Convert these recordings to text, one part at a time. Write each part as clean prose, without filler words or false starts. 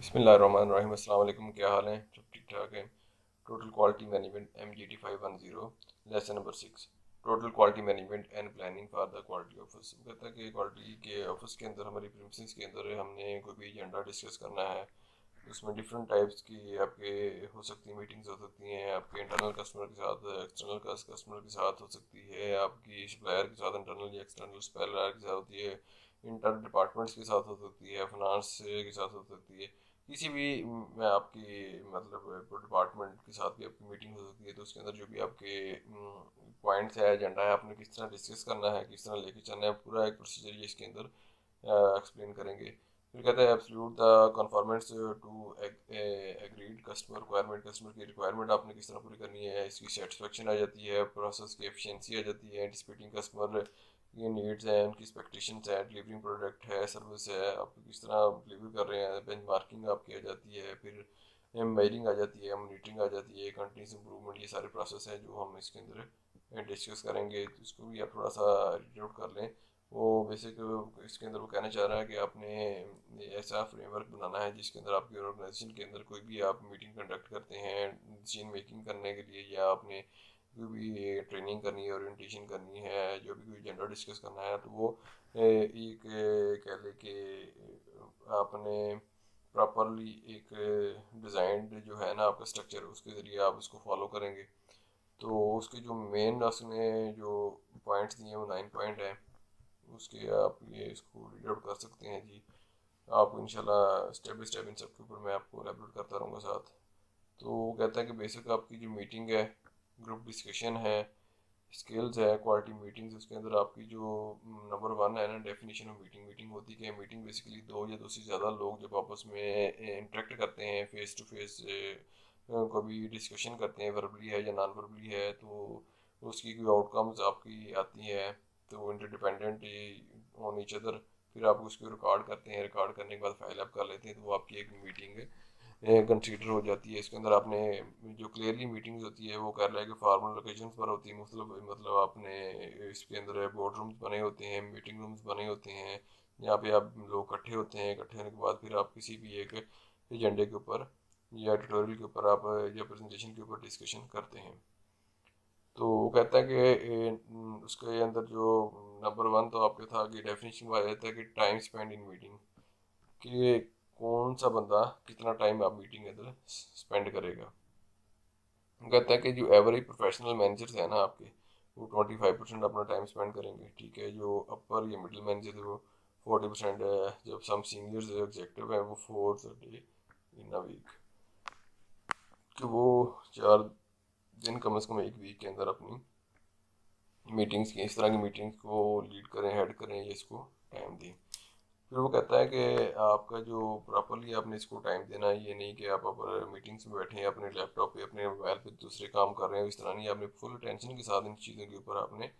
बिस्मिल्लाहिर्रहमानिर्रहीम। अस्सलाम वालेकुम। क्या हाल है? सब ठीक ठाक है। Total quality management MGT 510 lesson number 6। Total quality management and planning for the quality office. कहता है कि क्वालिटी के ऑफिस के अंदर, हमारी प्रीमिसेस के अंदर हमने कोई भी एजेंडा डिस्कस करना है। उसमें डिफरेंट टाइप्स की आपके हो सकती है मीटिंग्स हो सकती हैं। आपके इंटरनल कस्टमर के साथ, एक्सटर्नल कस्टमर के साथ हो सकती है, आपकी सप्लायर के साथ इंटरनल या एक्सटर्नल सप्लायर के साथ होती है, इंटर डिपार्टमेंट्स के साथ हो सकती है, फाइनेंस के साथ हो सकती है, किसी भी में आपकी मतलब डिपार्टमेंट के साथ भी आपकी मीटिंग हो सकती है। तो उसके अंदर जो भी आपके पॉइंट्स है, एजेंडा है, आपने किस तरह डिस्कस करना है, किस तरह लेके चलना है, पूरा एक प्रोसीजर ये इसके अंदर एक्सप्लेन करेंगे। फिर कहते हैं absolute the conformance to agreed customer requirement. Customer की रिक्वायरमेंट आपने किस तरह पूरी करनी है, इसकी सेटिस्फेक्शन आ जाती है, प्रोसेस की एफिशिएंसी आ जाती है, एंटिसिपेटिंग कस्टमर ये नीड्स हैं, उनकी एक्सपेक्टेशंस हैं, डिलीवरिंग प्रोडक्ट है, सर्विस है, आप किस तरह डिलीवर कर रहे हैं, बेंचमार्किंग आपकी आ जाती है, फिर मेजरिंग आ जाती है, मॉनिटरिंग आ जाती है, कंटिन्यूस इंप्रूवमेंट। ये सारे प्रोसेस हैं जो हम इसके अंदर डिस्कस करेंगे। तो इसको भी आप थोड़ा सा रीड आउट कर लें। वो बेसिक इसके अंदर वो कहना चाह रहा है कि आपने ऐसा फ्रेमवर्क बनाना है जिसके अंदर आपकी ऑर्गेनाइजेशन के अंदर कोई भी आप मीटिंग कंडक्ट करते हैं डिसीजन मेकिंग करने के लिए, या आपने कोई भी ट्रेनिंग करनी है, ओरिएंटेशन करनी है, जो भी कोई एजेंडा डिस्कस करना है, तो वो एक कह ले कि आपने प्रॉपरली एक डिज़ाइंड जो है ना आपका स्ट्रक्चर, उसके ज़रिए आप उसको फॉलो करेंगे। तो उसके जो मेन उसने जो पॉइंट्स दिए हैं वो 9 पॉइंट हैं। उसके आप ये इसको रीड आउट कर सकते हैं जी। आपको इंशाल्लाह स्टेप बाई स्टेप इन सब के ऊपर मैं आपको एलाबोरेट करता रहूँगा साथ। तो वो कहता है कि बेसिक आपकी जो मीटिंग है, ग्रुप डिस्कशन है, स्किल्स है, क्वालिटी मीटिंग्स, उसके अंदर आपकी जो नंबर 1 है ना डेफिनेशन ऑफ मीटिंग। मीटिंग होती है कि मीटिंग बेसिकली दो या दो से ज़्यादा लोग जब आपस में इंटरेक्ट करते हैं, फेस टू फेस कभी डिस्कशन करते हैं, वर्बली है या नॉन वर्बली है, तो उसकी कोई आउटकम्स आपकी आती है, तो इंटरडिपेंडेंट ऑन ईच अदर। फिर आप उसको रिकॉर्ड करते हैं, रिकॉर्ड करने के बाद फाइल अप कर लेते हैं, तो वो आपकी एक मीटिंग कंसीडर हो जाती है। इसके अंदर आपने जो क्लियरली मीटिंग्स होती है वो कर लिया कि फॉर्मल लोकेशंस पर होती है, मतलब आपने इसके अंदर बोर्ड रूम्स बने होते हैं, मीटिंग रूम्स बने होते हैं, जहाँ पे आप लोग इकट्ठे होते हैं। इकट्ठे होने के बाद फिर आप किसी भी एक एजेंडे के ऊपर या ट्यूटोरियल के ऊपर आप या प्रेजेंटेशन के ऊपर डिस्कशन करते हैं। तो वो कहता है कि उसके अंदर जो नंबर 1 तो आपके था कि डेफिनेशन में आ जाता है कि टाइम स्पेंड इन मीटिंग, कि कौन सा बंदा कितना टाइम आप मीटिंग के अंदर स्पेंड करेगा। वो कहता है कि जो एवरेज प्रोफेशनल मैनेजर्स हैं ना आपके, वो 25% अपना टाइम स्पेंड करेंगे। ठीक है, जो अपर या मिडिल मैनेजर है वो 40% है, जब सम सीनियर्स एग्जेक्टिव हैं वो 4 इन अ वीक, कि वो 4 दिन कम से कम एक वीक के अंदर अपनी मीटिंग्स की, इस तरह की मीटिंग्स को लीड करें, हेड करें, या इसको टाइम दें। फिर वो कहता है कि आपका जो प्रॉपरली आपने इसको टाइम देना है, ये नहीं कि आप मीटिंग्स में बैठे हैं अपने लैपटॉप पे, अपने मोबाइल पे दूसरे काम कर रहे हैं, इस तरह नहीं। आपने फुल अटेंशन के साथ इन चीज़ों के ऊपर आपने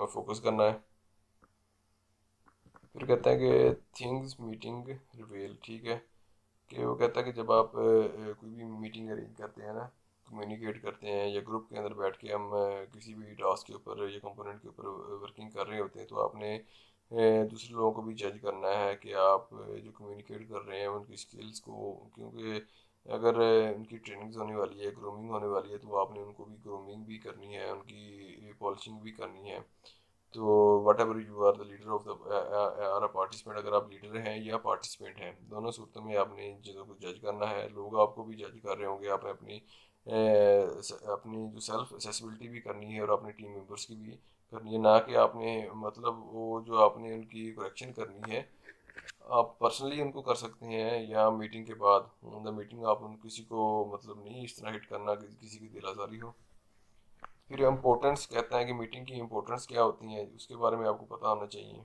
फोकस करना है। फिर कहता है कि थिंग्स मीटिंग रिवील। ठीक है, कि वो कहता है कि जब आप कोई भी मीटिंग अरेंज करते हैं ना, कम्युनिकेट करते हैं, या ग्रुप के अंदर बैठ के हम किसी भी टास्क के ऊपर या कंपोनेंट के ऊपर वर्किंग कर रहे होते हैं, तो आपने दूसरे लोगों को भी जज करना है कि आप जो कम्युनिकेट कर रहे हैं उनकी स्किल्स को, क्योंकि अगर उनकी ट्रेनिंग्स होने वाली है, ग्रूमिंग होने वाली है, तो आपने उनको भी ग्रूमिंग भी करनी है, उनकी पॉलिशिंग भी करनी है। तो whatever you are the leader of the or a participant, अगर आप लीडर हैं या पार्टिसिपेंट हैं, दोनों सूरतों में आपने इन चीज़ों को जज करना है। लोग आपको भी जज कर रहे होंगे, आपने अपनी जो सेल्फ असेसिबिलिटी भी करनी है, और अपने टीम मेंबर्स की भी करनी है। ना कि आपने मतलब वो जो आपने उनकी करेक्शन करनी है, आप पर्सनली उनको कर सकते हैं या मीटिंग के बाद ऑन द मीटिंग आप उन किसी को मतलब नहीं इस तरह हिट करना कि किसी की दिल आज़ारी हो। फिर इम्पोर्टेंस कहता है कि मीटिंग की इम्पोर्टेंस क्या होती है, उसके बारे में आपको पता होना चाहिए।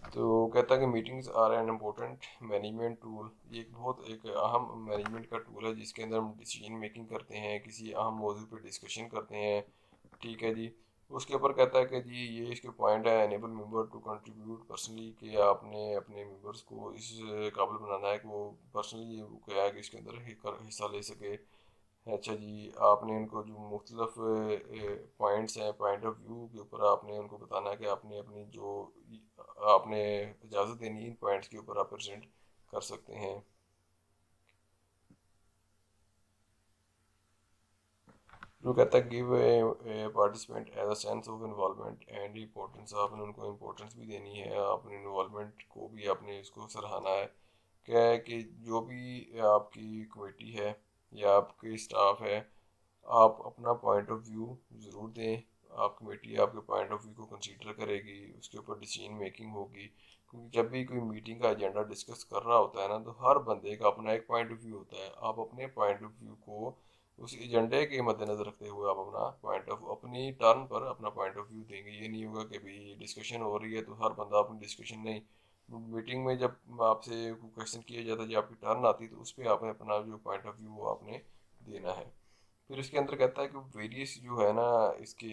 तो कहता है कि meetings are an important management tool. ये एक बहुत एक अहम मैनेजमेंट का टूल है जिसके अंदर हम डिसीजन मेकिंग करते हैं, किसी अहम मौजू पर डिस्कशन करते हैं। ठीक है जी। उसके ऊपर कहता है कि जी ये इसके पॉइंट है, enable member to contribute personally, कि आपने अपने मेंबर्स को इस काबिल बनाना है कि वो पर्सनली क्या है कि इसके अंदर हिस्सा ले सके। अच्छा जी, आपने इनको जो मुख्तलफ पॉइंट्स हैं, पॉइंट ऑफ व्यू के ऊपर आपने उनको बताना है कि आपने अपनी जो आपने इजाज़त देनी है, इन पॉइंट्स के ऊपर आप प्रेजेंट कर सकते हैं। जो कहता है give a participant as a sense of involvement and importance, आपने उनको इम्पोर्टेंस भी देनी है, आपने इन्वॉल्वमेंट को भी आपने इसको सराहना है। क्या है कि जो भी आपकी कमेटी है या आपके स्टाफ है, आप अपना पॉइंट ऑफ व्यू ज़रूर दें। आप कमेटी आपके पॉइंट ऑफ व्यू को कंसीडर करेगी, उसके ऊपर डिसीजन मेकिंग होगी। क्योंकि जब भी कोई मीटिंग का एजेंडा डिस्कस कर रहा होता है ना, तो हर बंदे का अपना एक पॉइंट ऑफ व्यू होता है। आप अपने पॉइंट ऑफ व्यू को उस एजेंडे के मद्देनजर रखते हुए आप अपना पॉइंट ऑफ अपनी टर्न पर अपना पॉइंट ऑफ व्यू देंगे। ये नहीं होगा कि भाई डिस्कशन हो रही है तो हर बंदा अपनी डिस्कशन नहीं, मीटिंग में जब आपसे क्वेश्चन किया जाता है, जब आपकी टर्न आती है तो उस पर आपने अपना जो पॉइंट ऑफ व्यू वो आपने देना है। फिर इसके अंदर कहता है कि वेरियस जो है ना इसके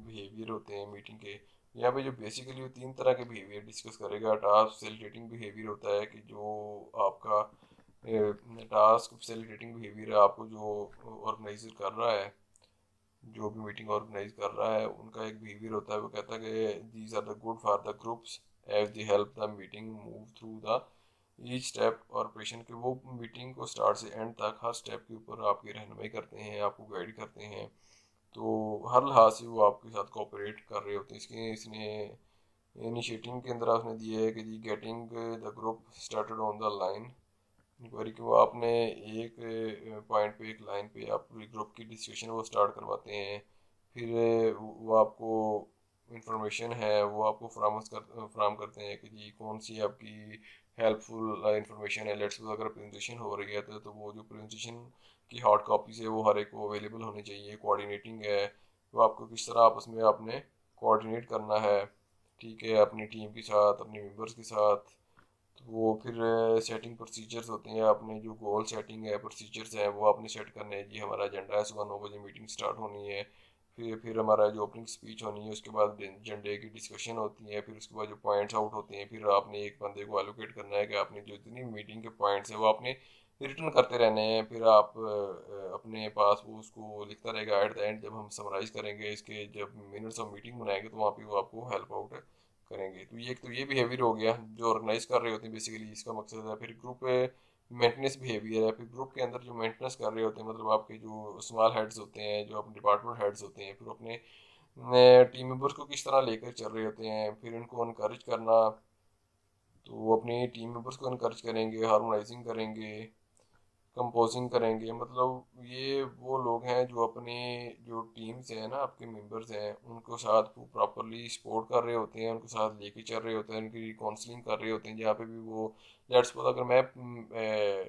बिहेवियर होते हैं मीटिंग के। यहाँ पे जो बेसिकली वो तीन तरह के बिहेवियर डिस्कस करेगा। टास्क फैसिलिटेटिंग बिहेवियर होता है कि जो आपका टास्क फैसिलिटेटिंग बिहेवियर है, आपको जो ऑर्गेनाइजर कर रहा है, जो भी मीटिंग ऑर्गेनाइज कर रहा है, उनका एक बिहेवियर होता है। वो कहता है कि these are the good for the groups as they help the meeting move through the each step और ऑपरेशन के। वो मीटिंग को स्टार्ट से एंड तक हर स्टेप के ऊपर आपकी रहनुमाई करते हैं, आपको गाइड करते हैं। तो हर लिहाज से वो आपके साथ कोऑपरेट कर रहे होते हैं। इसके इसने इनिशिएटिव के अंदर आपने दिया है कि जी getting the group started on the line inquiry, कि वो आपने एक पॉइंट पे एक लाइन पे आप पूरी ग्रुप की डिस्कशन वो स्टार्ट करवाते हैं। फिर वो आपको इंफॉर्मेशन है वो आपको फ्राहम करते हैं कि जी कौन सी आपकी हेल्पफुल इंफॉर्मेशन है। लेट्स सपोज अगर प्रेजेंटेशन हो रही है तो वो जो प्रेजेंटेशन की हार्ड कॉपीज है वो हर एक को अवेलेबल होनी चाहिए। कोऑर्डिनेटिंग है, वो आपको किस तरह आपस में आपने कोऑर्डिनेट करना है, ठीक है, अपनी टीम के साथ, अपने मेंबर्स के साथ। तो वो फिर सेटिंग प्रोसीजर्स होते हैं, आपने जो गोल सेटिंग है प्रोसीजर्स हैं वो आपने सेट करने हैं। जी हमारा एजेंडा है सुबह 9 बजे मीटिंग स्टार्ट होनी है, फिर हमारा जो ओपनिंग स्पीच होनी है, उसके बाद एजेंडे की डिस्कशन होती है, फिर उसके बाद जो पॉइंट्स आउट होते हैं, फिर आपने एक बंदे को एलोकेट करना है कि आपने जो जितनी मीटिंग के पॉइंट्स हैं वो आपने रिटर्न करते रहने हैं। फिर आप अपने पास वो उसको लिखता रहेगा। एट द एंड जब हम समराइज़ करेंगे इसके, जब मिनट्स ऑफ मीटिंग बनाएंगे, तो वहाँ पे वो आपको हेल्प आउट करेंगे। तो ये एक तो ये बिहेवियर हो गया जो ऑर्गेनाइज कर रहे होते हैं, बेसिकली इसका मकसद है। फिर ग्रुप मेंटेनेंस बिहेवियर है। फिर ग्रुप के अंदर जो मेंटेनेंस कर रहे होते हैं, मतलब आपके जो स्मॉल हेड्स होते हैं, जो अपने डिपार्टमेंट हेड्स होते हैं, फिर अपने टीम मेंबर्स को किस तरह लेकर चल रहे होते हैं, फिर इनको इनकरेज करना। तो वो अपनी टीम मेंबर्स को इनकरेज करेंगे, हार्मोनाइजिंग करेंगे, कंपोजिंग करेंगे। मतलब ये वो लोग हैं जो अपने जो टीम्स हैं ना, आपके मेंबर्स हैं, उनको साथ प्रॉपरली सपोर्ट कर रहे होते हैं, उनको साथ लेके चल रहे होते हैं, उनकी काउंसलिंग कर रहे होते हैं। जहाँ पे भी वो लेट्स सपोज अगर मैं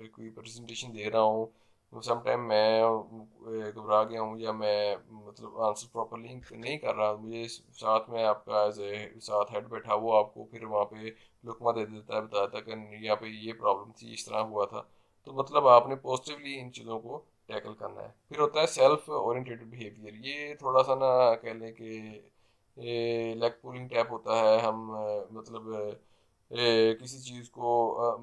कोई प्रेजेंटेशन दे रहा हूँ, तो समटाइम मैं घबरा गया हूँ या मैं मतलब आंसर प्रॉपरली नहीं कर रहा, मुझे साथ में आपका एज ए साथ हेड बैठा वो आपको फिर वहाँ पे लुकमा दे देता है, बताता है कि यहाँ पे ये प्रॉब्लम थी, इस तरह हुआ था। तो मतलब आपने पॉजिटिवली इन चीज़ों को टैकल करना है। फिर होता है सेल्फ ओरिएंटेड बिहेवियर। ये थोड़ा सा ना कह लें कि ये लेग पुलिंग टाइप होता है। हम मतलब किसी चीज़ को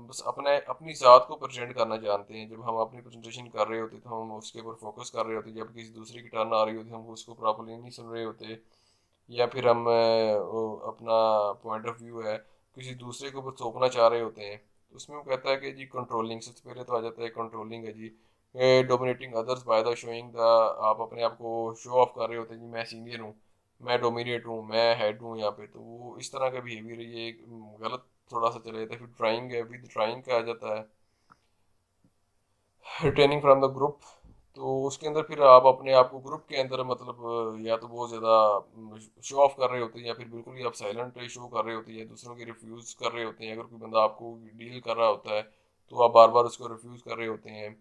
बस अपने अपनी ज़ात को प्रेजेंट करना जानते हैं। जब हम अपनी प्रेजेंटेशन कर रहे होते तो हम उसके ऊपर फोकस कर रहे होते, जब किसी दूसरे की टर्न आ रही होती हम उसको प्रॉपरली नहीं सुन रहे होते, या फिर हम अपना पॉइंट ऑफ व्यू है किसी दूसरे के ऊपर थोपना चाह रहे होते हैं। तो उसमें वो कहता है कि जी कंट्रोलिंग, सबसे पहले तो आ जाता है कंट्रोलिंग है जी dominating others by the showing the, आप अपने आप को शो ऑफ कर रहे होते हैं जी मैं सीनियर हूँ, मैं डोमिनेट हूँ, मैं हेड हूँ यहाँ पे। तो वो इस तरह का बिहेवियर ये गलत थोड़ा सा चले जाता है। फिर ड्राइंग है, विद ड्राइंग का आ जाता है रिटेनिंग फ्रॉम द ग्रुप। तो उसके अंदर फिर आप अपने आप को ग्रुप के अंदर मतलब या तो बहुत ज़्यादा शो ऑफ कर रहे होते हैं, या फिर बिल्कुल ही आप साइलेंट शो कर रहे होते हैं, या दूसरों की रिफ्यूज़ कर रहे होते हैं। अगर कोई बंदा आपको डील कर रहा होता है तो आप बार बार उसको रिफ्यूज़ कर रहे होते हैं।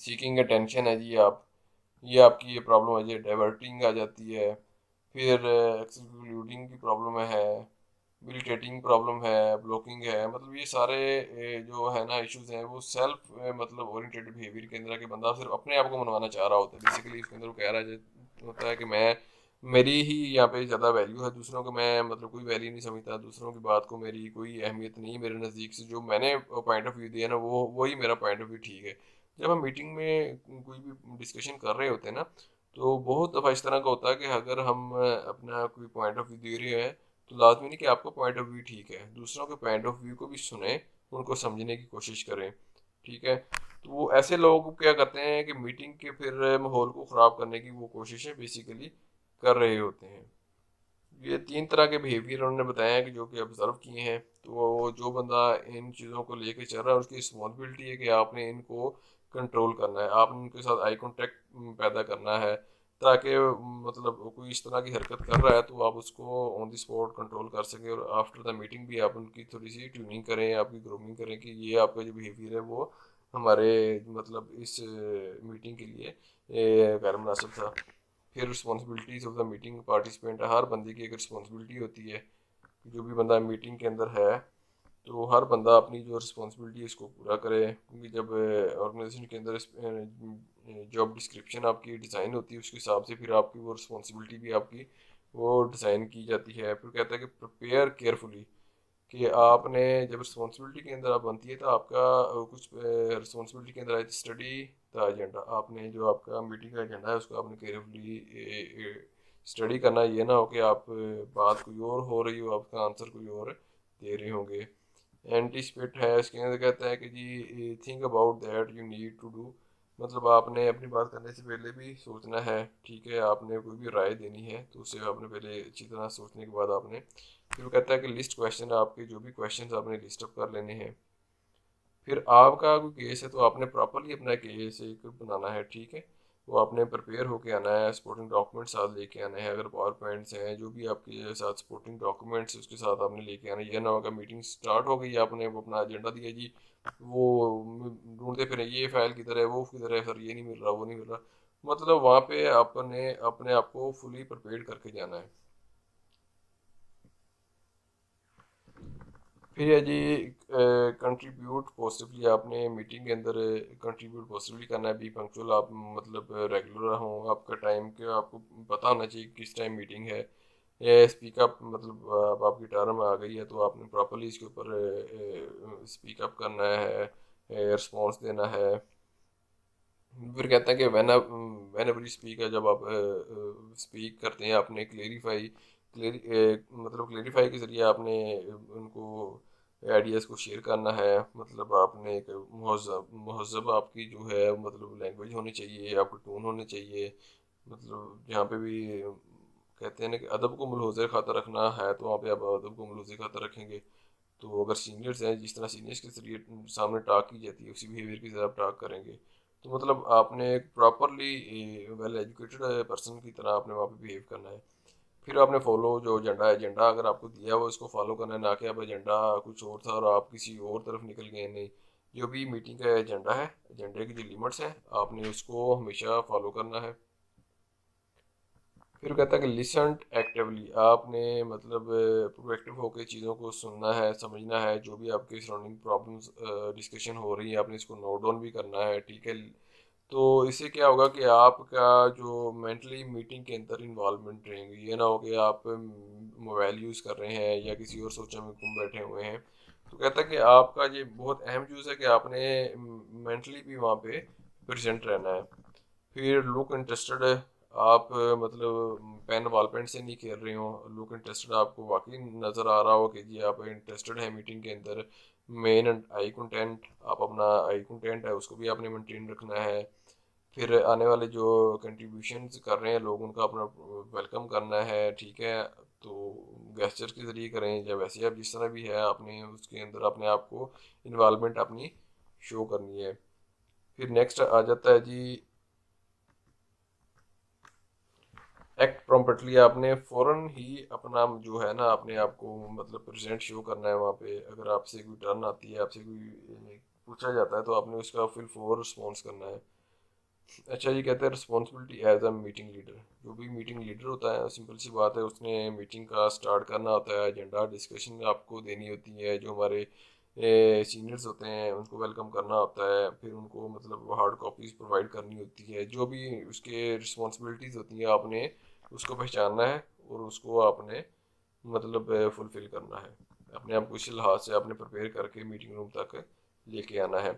सीकिंग अटेंशन है जी आप, ये आपकी ये प्रॉब्लम है जी, डाइवर्टिंग आ जाती है। फिर एक्सक्लूडिंग की प्रॉब्लम है, इरिटेटिंग प्रॉब्लम है, ब्लॉकिंग है। मतलब ये सारे जो है ना इश्यूज हैं वो सेल्फ मतलब ओरिएंटेड बिहेवियर के अंदर है कि बंदा सिर्फ अपने आप को मनवाना चाह रहा होता है। बेसिकली इसके अंदर वो कह रहा है होता है कि मैं मेरी ही यहाँ पे ज़्यादा वैल्यू है, दूसरों को मैं मतलब कोई वैल्यू नहीं समझता, दूसरों की बात को मेरी कोई अहमियत नहीं। मेरे नज़दीक से जो मैंने पॉइंट ऑफ व्यू दिया ना वो वही मेरा पॉइंट ऑफ व्यू ठीक है। जब हम मीटिंग में कोई भी डिस्कशन कर रहे होते हैं ना, तो बहुत दफ़ा इस तरह का होता है कि अगर हम अपना कोई पॉइंट ऑफ व्यू दे रहे हैं तो लाजमी नहीं कि आपका पॉइंट ऑफ व्यू ठीक है, दूसरों के पॉइंट ऑफ व्यू को भी सुने, उनको समझने की कोशिश करें, ठीक है। तो वो ऐसे लोग क्या करते हैं कि मीटिंग के फिर माहौल को ख़राब करने की वो कोशिशें बेसिकली कर रहे होते हैं। ये 3 तरह के बिहेवियर उन्होंने बताया हैं कि जो कि ऑब्जर्व किए हैं। तो जो बंदा इन चीज़ों को लेके चल रहा है उसकी रिस्पॉन्सिबिलिटी है कि आपने इनको कंट्रोल करना है, आपने उनके साथ आई कांटेक्ट पैदा करना है, ताकि मतलब कोई इस तरह की हरकत कर रहा है तो आप उसको ऑन द स्पॉट कंट्रोल कर सकें, और आफ्टर द मीटिंग भी आप उनकी थोड़ी सी ट्यूनिंग करें, आपकी ग्रूमिंग करें कि ये आपका जो बिहेवियर है वो हमारे मतलब इस मीटिंग के लिए गैर मुनासिब था। फिर responsibilities of the meeting participant, हर बंदे की एक रिस्पॉन्सिबिलिटी होती है, जो भी बंदा मीटिंग के अंदर है तो हर बंदा अपनी जो रिस्पॉन्सिबिलिटी है इसको पूरा करे, क्योंकि जब ऑर्गेनाइजेशन के अंदर जॉब डिस्क्रिप्शन आपकी डिज़ाइन होती है उसके हिसाब से फिर आपकी वो रिस्पॉन्सिबिलिटी भी आपकी वो डिज़ाइन की जाती है। फिर कहता है कि प्रिपेयर केयरफुली, कि आपने जब रिस्पॉन्सिबिलिटी के अंदर आप बनती है तो आपका कुछ रिस्पॉन्सिबिलिटी के अंदर आई थी स्टडी का एजेंडा, आपने जो आपका मीटिंग का एजेंडा है उसको आपने केयरफुली स्टडी करना, ये ना हो कि आप बात कोई और हो रही हो, आपका आंसर कोई और दे रहे होंगे। एंटीसिपेट है, इसके अंदर कहता है कि जी think about that you need to do, मतलब आपने अपनी बात करने से पहले भी सोचना है, ठीक है। आपने कोई भी राय देनी है तो उसे आपने पहले अच्छी तरह सोचने के बाद आपने, फिर वो कहता है कि लिस्ट क्वेश्चन, आपके जो भी क्वेश्चन आपने लिस्ट अप कर लेने हैं। फिर आपका कोई केस है तो आपने प्रॉपरली अपना केस एक बनाना है, ठीक है। वो आपने प्रिपेयर होके आना है, सपोर्टिंग डॉक्यूमेंट्स साथ लेके आने हैं, अगर पावर पॉइंट्स हैं जो भी आपके साथ सपोर्टिंग डॉक्यूमेंट्स उसके साथ आपने लेके आना है। ये ना होगा मीटिंग स्टार्ट हो गई, आपने वो अपना एजेंडा दिया जी, वो ढूंढते फिर ये फाइल किधर है, वो किधर है, सर ये नहीं मिल रहा, वो नहीं मिल रहा, मतलब वहाँ पे आपने अपने आप को फुली प्रिपेयर करके जाना है। फिर है जी कंट्रीब्यूट पॉजिटिवली, आपने मीटिंग के अंदर कंट्रीब्यूट पॉजिटिवली करना है, बी पंक्चुअल, आप मतलब रेगुलर हो, आपका टाइम के आपको पता होना चाहिए किस टाइम मीटिंग है। स्पीकअप, मतलब अब आपकी टर्म आ गई है तो आपने प्रॉपरली इसके ऊपर स्पीकअप करना है, रिस्पॉन्स देना है। फिर कहते हैं कि वेन एवर यू स्पीक है, जब आप स्पीक करते हैं आपने मतलब क्लेरिफाई के ज़रिए आपने उनको आइडियाज़ को शेयर करना है, मतलब आपने एक महज़ब आपकी जो है मतलब लैंग्वेज होनी चाहिए, आपका टोन होने चाहिए, मतलब जहाँ पे भी कहते हैं ना कि अदब को मुलहज़ खाता रखना है तो वहाँ पे आप अदब को मुलहज़ खाता रखेंगे। तो अगर सीनियर्स हैं, जिस तरह सीनियर्स के जरिए सामने टॉक की जाती है उसी बिहेवियर के साथ आप टॉक करेंगे। तो मतलब आपने एक प्रॉपरली वेल एजुकेटेड पर्सन की तरह आपने वहाँ पे बिहेव करना है। फिर आपने फॉलो जो एजेंडा अगर आपको दिया हुआ उसको फॉलो करना है, ना कि आप एजेंडा कुछ और था और आप किसी और तरफ निकल गए, नहीं। जो भी मीटिंग का एजेंडा है, एजेंडे की जो लिमिट्स हैं आपने उसको हमेशा फॉलो करना है। फिर कहता है कि लिसन एक्टिवली, आपने मतलब प्रोएक्टिव होकर चीज़ों को सुनना है, समझना है, जो भी आपके सराउंडिंग प्रॉब्लम्स डिस्कशन हो रही है आपने इसको नोट डाउन भी करना है, ठीक है। तो इससे क्या होगा कि आपका जो मेंटली मीटिंग के अंदर इन्वॉल्वमेंट रहेंगी, ये ना हो कि आप मोबाइल यूज़ कर रहे हैं या किसी और सोचा में गुम बैठे हुए हैं। तो कहता है कि आपका ये बहुत अहम चीज़ है कि आपने मेंटली भी वहाँ पे प्रेजेंट रहना है। फिर लुक इंटरेस्टेड है, आप मतलब पेन बॉल पेन से नहीं खेल रहे हो, लुक इंटरेस्टेड, आपको वाकई नज़र आ रहा हो कि जी आप इंटरेस्टेड हैं मीटिंग के अंदर। मेन आई कंटेंट, आप अपना आई कंटेंट है उसको भी आपने मेंटेन रखना है। फिर आने वाले जो कंट्रीब्यूशंस कर रहे हैं लोग उनका अपना वेलकम करना है, ठीक है। तो गेस्चर के ज़रिए करें या वैसे आप जिस तरह भी है आपने उसके अंदर अपने आप को इन्वॉल्वमेंट अपनी शो करनी है। फिर नेक्स्ट आ जाता है जी एक्ट प्रॉम्प्टली, आपने फ़ौरन ही अपना जो है ना अपने आप को मतलब प्रेजेंट शो करना है वहाँ पे। अगर आपसे कोई टर्न आती है, आपसे कोई पूछा जाता है तो आपने उसका फिल फोर रिस्पॉन्स करना है। अच्छा जी, कहते हैं responsibility as a meeting leader, जो भी मीटिंग लीडर होता है सिंपल सी बात है उसने मीटिंग का स्टार्ट करना होता है, एजेंडा डिस्कशन आपको देनी होती है, जो हमारे सीनियर्स होते हैं उनको वेलकम करना होता है, फिर उनको मतलब हार्ड कॉपीज़ प्रोवाइड करनी होती है, जो भी उसके रिस्पॉन्सिबिलिटीज़ होती हैं आपने उसको पहचानना है और उसको आपने मतलब फुलफिल करना है, अपने आप को इस लिहाज से आपने प्रिपेयर करके मीटिंग रूम तक लेके आना है।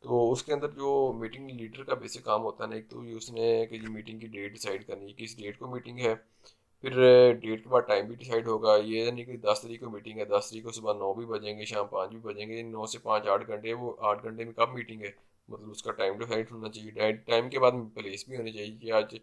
तो उसके अंदर जो मीटिंग लीडर का बेसिक काम होता है ना, एक तो ये उसने कि ये मीटिंग की डेट डिसाइड करनी है, किस डेट को मीटिंग है, फिर डेट के बाद टाइम भी डिसाइड होगा। ये नहीं कि 10 तारीख को मीटिंग है, 10 तारीख को सुबह 9 भी बजेंगे, शाम 5 भी बजेंगे, 9 से 5 8 घंटे, वो 8 घंटे में कब मीटिंग है, मतलब उसका टाइम डिसाइड होना चाहिए। टाइम के बाद प्लेस भी होनी चाहिए कि आज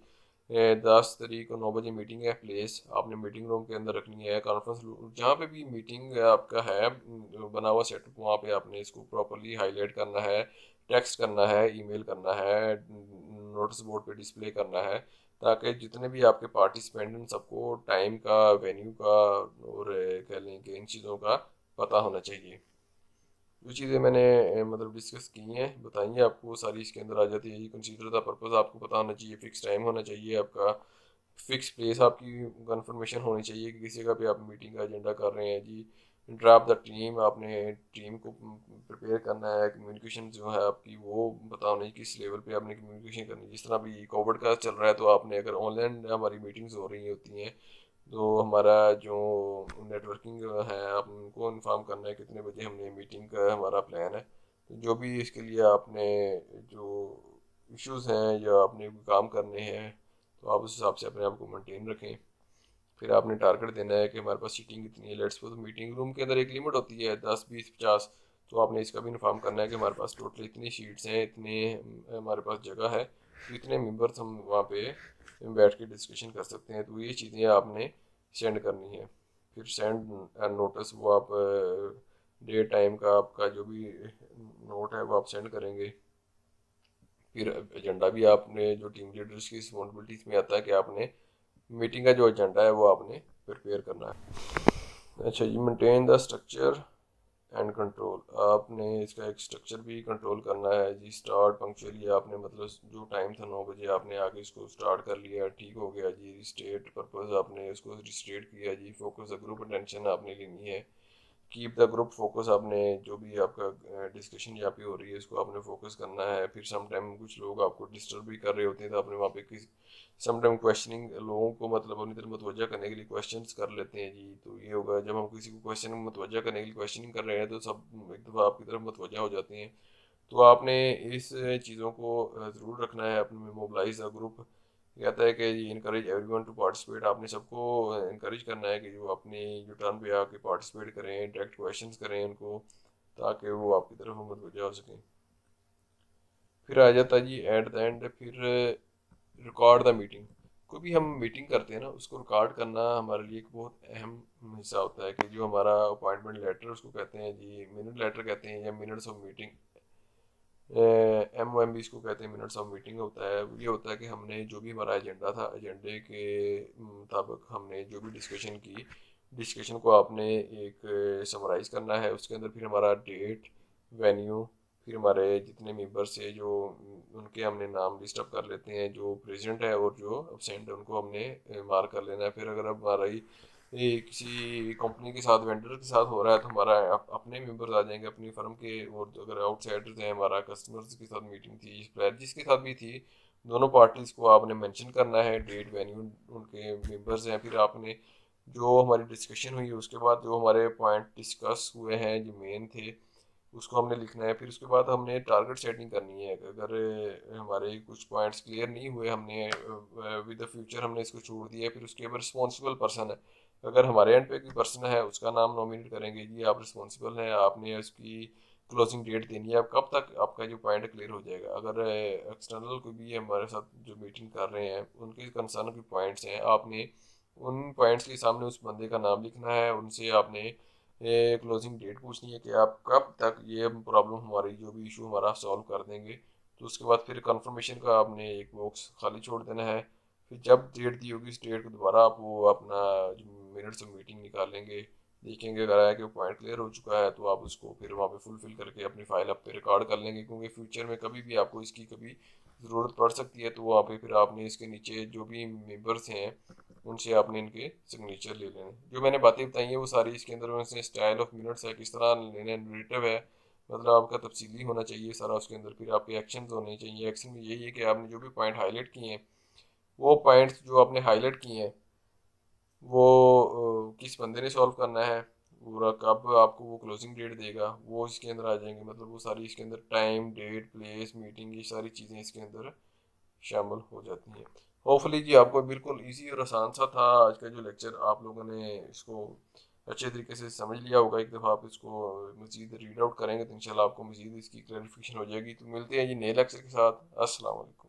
10 तारीख को 9 बजे मीटिंग है, प्लेस आपने मीटिंग रूम के अंदर रखनी है, कॉन्फ्रेंस रूम जहाँ पे भी मीटिंग आपका है बना हुआ सेटअप, वहाँ पे आपने इसको प्रॉपरली हाईलाइट करना है, टेक्स्ट करना है, ईमेल करना है, नोटिस बोर्ड पे डिस्प्ले करना है, ताकि जितने भी आपके पार्टिसिपेंट हैं सबको टाइम का, वेन्यू का और कह लें कि इन चीज़ों का पता होना चाहिए। जो चीज़ें मैंने मतलब डिस्कस की हैं बताई हैं आपको, वो सारी इसके अंदर आ जाती है। ये कंसीडर द पर्पस आपको पता होना चाहिए, फिक्स टाइम होना चाहिए आपका, फिक्स प्लेस आपकी कंफर्मेशन होनी चाहिए कि किसी का भी आप मीटिंग का एजेंडा कर रहे हैं जी। ड्राफ्ट द टीम, आपने टीम को प्रिपेयर करना है, कम्युनिकेशन जो है आपकी वो पता होनी चाहिए किस लेवल पे आपने कम्युनिकेशन करनी है। जिस तरह अभी कोविड का चल रहा है, तो आपने अगर ऑनलाइन हमारी मीटिंग्स हो रही होती हैं, तो हमारा जो नेटवर्किंग है आप उनको इन्फॉर्म करना है कितने बजे हमने मीटिंग का हमारा प्लान है। तो जो भी इसके लिए आपने जो इश्यूज़ हैं या आपने काम करने हैं, तो आप उस हिसाब से अपने आप को मेंटेन रखें। फिर आपने टारगेट देना है कि हमारे पास सीटिंग कितनी है। लेट्स सपोज मीटिंग रूम के अंदर एक लिमिट होती है 10 20 50, तो आपने इसका भी इन्फॉर्म करना है कि हमारे पास टोटल इतनी सीट्स हैं, इतने हमारे पास जगह है, तो इतने मेंबर्स हम वहाँ पे बैठ के डिस्कशन कर सकते हैं। तो ये चीज़ें आपने सेंड करनी है। फिर सेंड नोटिस, वो आप डेट टाइम का आपका जो भी नोट है वो आप सेंड करेंगे। फिर एजेंडा भी आपने, जो टीम लीडर्स की रिस्पॉन्सिबिलिटीज में आता है कि आपने मीटिंग का जो एजेंडा है वो आपने प्रिपेयर करना है। अच्छा जी, maintain the structure and control, आपने इसका एक स्ट्रक्चर भी कंट्रोल करना है जी। स्टार्ट पंक्चुअली आपने, मतलब जो टाइम था 9 बजे, आपने आगे इसको स्टार्ट कर लिया, ठीक हो गया जी। स्टेट पर्पस आपने इसको रिस्टेट किया जी। फोकस ग्रुप अटेंशन आपने लेनी है। कीप द ग्रुप फोकस, आपने जो भी आपका डिस्कशन यहाँ पे हो रही है इसको आपने फोकस करना है। फिर सम टाइम कुछ लोग आपको डिस्टर्ब भी कर रहे होते हैं, तो आपने वहाँ पे किस सम टाइम क्वेश्चनिंग, लोगों को मतलब अपनी तरफ मुतवज्जा करने के लिए क्वेश्चंस कर लेते हैं जी। तो ये होगा जब हम किसी को क्वेश्चन में मुतवज्जा करने के लिए क्वेश्चनिंग कर रहे हैं, तो सब एक दफ़ा आपकी तरफ मुतवज्जा हो जाते हैं। तो आपने इस चीज़ों को ज़रूर रखना है अपने में। मोबलाइज द ग्रुप कहता है कि इनकरेज एवरीवन टू पार्टिसिपेट, आपने सबको इनकरेज करना है कि जो अपनी जो टर्न पे आके पार्टिसिपेट करें, डायरेक्ट क्वेश्चंस करें उनको, ताकि वो आपकी तरफ मुतवज्जा हो सकें। फिर आ जाता है जी एट द एंड, फिर रिकॉर्ड द मीटिंग। कोई भी हम मीटिंग करते हैं ना, उसको रिकॉर्ड करना हमारे लिए एक बहुत अहम हिस्सा होता है। कि जो हमारा अपॉइंटमेंट लेटर उसको कहते हैं जी, मिनट लेटर कहते हैं या minutes of meeting, M O M B इसको कहते हैं, मिनट्स ऑफ मीटिंग होता है। ये होता है कि हमने जो भी हमारा एजेंडा था, एजेंडे के मुताबिक हमने जो भी डिस्कशन की, डिस्कशन को आपने एक समराइज़ करना है। उसके अंदर फिर हमारा डेट, वेन्यू, फिर हमारे जितने मेंबर्स है जो उनके हमने नाम लिस्ट अप कर लेते हैं, जो प्रेजेंट है और जो अब्सेंट है उनको हमने मार्क कर लेना है। फिर अगर अब हमारा ये किसी कंपनी के साथ, वेंडर के साथ हो रहा है, तो हमारा अपने मेंबर्स आ जाएंगे अपनी फर्म के। और अगर आउटसाइडर्स हैं, हमारा कस्टमर्स के साथ मीटिंग थी, सप्लायर जिसके साथ भी थी, दोनों पार्टीज को आपने मेंशन करना है, डेट वेन्यू, उनके मेंबर्स हैं। फिर आपने जो हमारी डिस्कशन हुई उसके बाद जो हमारे पॉइंट डिस्कस हुए हैं जो मेन थे, उसको हमने लिखना है। फिर उसके बाद हमने टारगेट सेटिंग करनी है। अगर हमारे कुछ पॉइंट्स क्लियर नहीं हुए, हमने विद द फ्यूचर हमने इसको छोड़ दिया। फिर उसके ऊपर रिस्पॉन्सिबल पर्सन है, अगर हमारे एंड पे कोई पर्सन है उसका नाम नॉमिनेट करेंगे जी, आप रिस्पॉन्सिबल हैं, आपने उसकी क्लोजिंग डेट देनी है, अब कब तक आपका जो पॉइंट क्लियर हो जाएगा। अगर एक्सटर्नल कोई भी हमारे साथ जो मीटिंग कर रहे हैं, उनके कंसर्न के पॉइंट्स हैं, आपने उन पॉइंट्स के सामने उस बंदे का नाम लिखना है, उनसे आपने क्लोजिंग डेट पूछनी है कि आप कब तक ये प्रॉब्लम हमारी, जो भी इशू हमारा सॉल्व कर देंगे। तो उसके बाद फिर कंफर्मेशन का आपने एक बॉक्स खाली छोड़ देना है। फिर जब डेट दी होगी, उस डेट को दोबारा आप वो अपना मिनट्स ऑफ मीटिंग निकालेंगे, देखेंगे अगर आया कि वो पॉइंट क्लियर हो चुका है, तो आप उसको फिर वहाँ पे फुलफिल करके अपनी फाइल आप पे रिकॉर्ड कर लेंगे। क्योंकि फ्यूचर में कभी भी आपको इसकी कभी ज़रूरत पड़ सकती है, तो वहाँ पे फिर आपने इसके नीचे जो भी मेंबर्स हैं उनसे आपने इनके सिग्नेचर ले लेने। जो मैंने बातें बताई हैं वो सारी इसके अंदर, उनसे स्टाइल ऑफ मिनट्स है, किस तरह लेना, नरेटिव है, मतलब आपका तफसीली होना चाहिए सारा उसके अंदर। फिर आपके एक्शन होने चाहिए। एक्शन में यही है कि आपने जो भी पॉइंट हाईलाइट किए हैं, वो पॉइंट्स जो आपने हाईलाइट किए हैं वो किस बंदे ने सॉल्व करना है, पूरा कब आपको वो क्लोजिंग डेट देगा, वो इसके अंदर आ जाएंगे। मतलब वो सारी इसके अंदर टाइम, डेट, प्लेस, मीटिंग, ये सारी चीज़ें इसके अंदर शामिल हो जाती हैं। होपफुली जी आपको बिल्कुल इजी और आसान सा था आज का जो लेक्चर, आप लोगों ने इसको अच्छे तरीके से समझ लिया होगा। एक दफ़ा आप इसको मज़ीद रीड आउट करेंगे तो इंशाल्लाह आपको मज़ीद इसकी क्लैरिफिकेशन हो जाएगी। तो मिलते हैं जी नए लेक्चर के साथ। अस्सलाम वालेकुम।